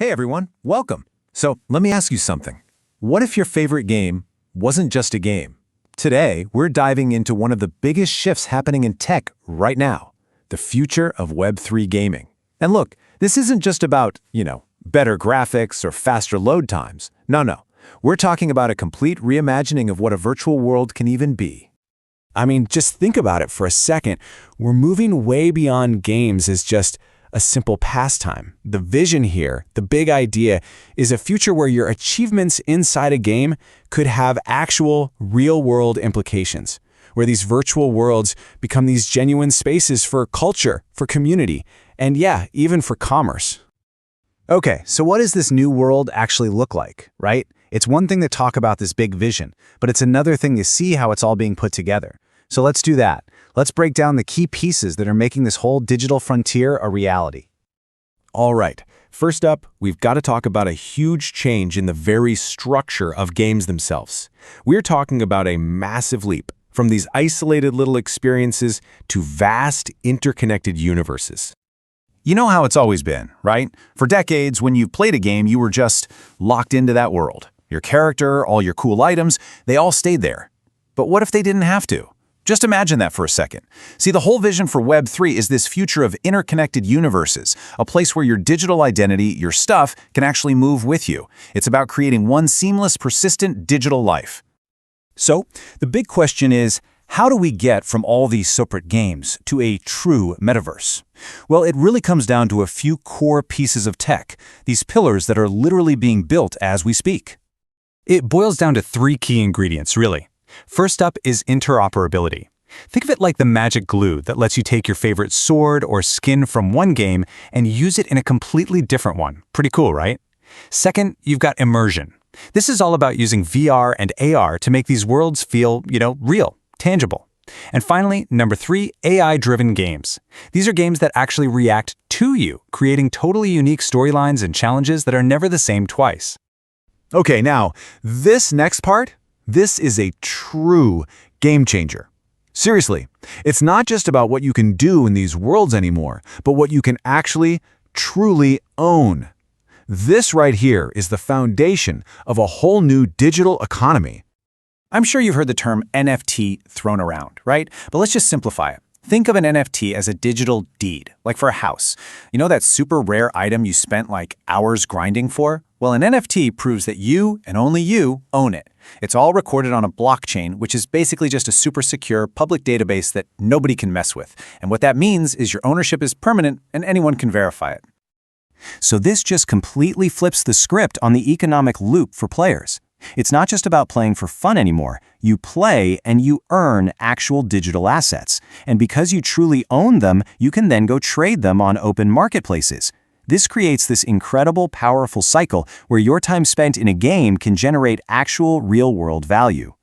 Hey everyone, welcome. So let me ask you something. What if your favorite game wasn't just a game? Today, we're diving into one of the biggest shifts happening in tech right now, the future of Web3 gaming. And look, this isn't just about, better graphics or faster load times. No. We're talking about a complete reimagining of what a virtual world can even be. I mean, just think about it for a second. We're moving way beyond games as just a simple pastime. The vision here, the big idea, is a future where your achievements inside a game could have actual, real-world implications, where these virtual worlds become these genuine spaces for culture, for community, and even for commerce. Okay, so what does this new world actually look like, right? It's one thing to talk about this big vision, but it's another thing to see how it's all being put together. So let's do that. Let's break down the key pieces that are making this whole digital frontier a reality. All right, first up, we've got to talk about a huge change in the very structure of games themselves. We're talking about a massive leap from these isolated little experiences to vast, interconnected universes. You know how it's always been, right? For decades, when you've played a game, you were just locked into that world. Your character, all your cool items, they all stayed there. But what if they didn't have to? Just imagine that for a second. See, the whole vision for Web3 is this future of interconnected universes, a place where your digital identity, your stuff, can actually move with you. It's about creating one seamless, persistent digital life. So, the big question is, how do we get from all these separate games to a true metaverse? Well, it really comes down to a few core pieces of tech, these pillars that are literally being built as we speak. It boils down to three key ingredients, really. First up is interoperability. Think of it like the magic glue that lets you take your favorite sword or skin from one game and use it in a completely different one. Pretty cool, right? Second, you've got immersion. This is all about using VR and AR to make these worlds feel, real, tangible. And finally, number three, AI-driven games. These are games that actually react to you, creating totally unique storylines and challenges that are never the same twice. Okay, now, this next part, this is a true game changer. Seriously, it's not just about what you can do in these worlds anymore, but what you can actually, truly own. This right here is the foundation of a whole new digital economy. I'm sure you've heard the term NFT thrown around, right? But let's just simplify it. Think of an NFT as a digital deed, like for a house. You know that super rare item you spent like hours grinding for? Well, an NFT proves that you, and only you, own it. It's all recorded on a blockchain, which is basically just a super secure public database that nobody can mess with. And what that means is your ownership is permanent and anyone can verify it. So this just completely flips the script on the economic loop for players. It's not just about playing for fun anymore. You play and you earn actual digital assets. And because you truly own them, you can then go trade them on open marketplaces. This creates this incredible, powerful cycle where your time spent in a game can generate actual real-world value.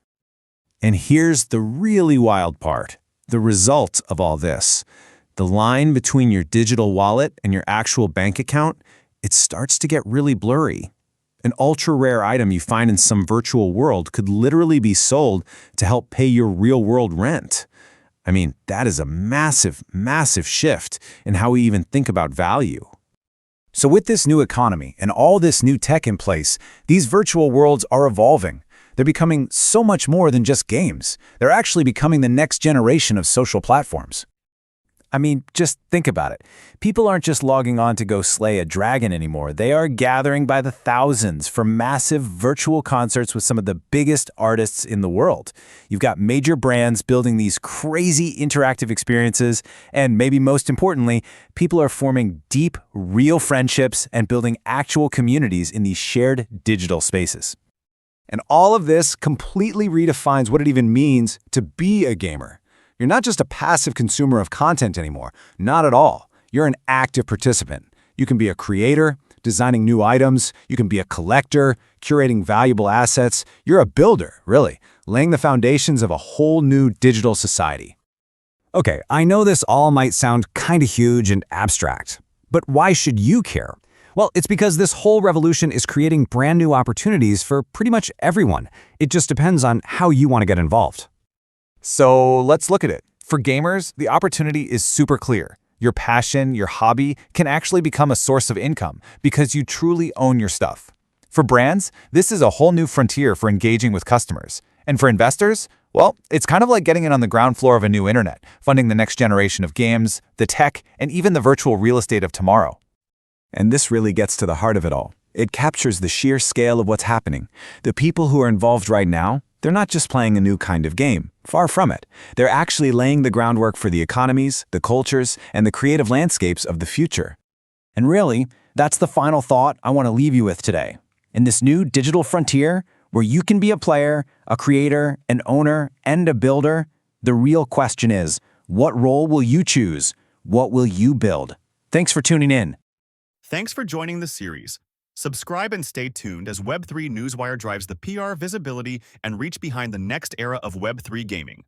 And here's the really wild part, the result of all this. The line between your digital wallet and your actual bank account, it starts to get really blurry. An ultra-rare item you find in some virtual world could literally be sold to help pay your real-world rent. I mean, that is a massive, massive shift in how we even think about value. So with this new economy and all this new tech in place, these virtual worlds are evolving. They're becoming so much more than just games. They're actually becoming the next generation of social platforms. I mean, just think about it. People aren't just logging on to go slay a dragon anymore. They are gathering by the thousands for massive virtual concerts with some of the biggest artists in the world. You've got major brands building these crazy interactive experiences, and maybe most importantly, people are forming deep, real friendships and building actual communities in these shared digital spaces. And all of this completely redefines what it even means to be a gamer. You're not just a passive consumer of content anymore. Not at all. You're an active participant. You can be a creator, designing new items. You can be a collector, curating valuable assets. You're a builder, really, laying the foundations of a whole new digital society. Okay, I know this all might sound kind of huge and abstract, but why should you care? Well, it's because this whole revolution is creating brand new opportunities for pretty much everyone. It just depends on how you want to get involved. So let's look at it. For gamers, the opportunity is super clear. Your passion, your hobby, can actually become a source of income because you truly own your stuff. For brands, this is a whole new frontier for engaging with customers. And for investors, well, it's kind of like getting in on the ground floor of a new internet, funding the next generation of games, the tech, and even the virtual real estate of tomorrow. And this really gets to the heart of it all. It captures the sheer scale of what's happening. The people who are involved right now, they're not just playing a new kind of game. Far from it. They're actually laying the groundwork for the economies, the cultures, and the creative landscapes of the future. And really, that's the final thought I want to leave you with today. In this new digital frontier, where you can be a player, a creator, an owner, and a builder, the real question is, what role will you choose? What will you build? Thanks for tuning in. Thanks for joining the series. Subscribe and stay tuned as Web3 Newswire drives the PR visibility and reach behind the next era of Web3 gaming.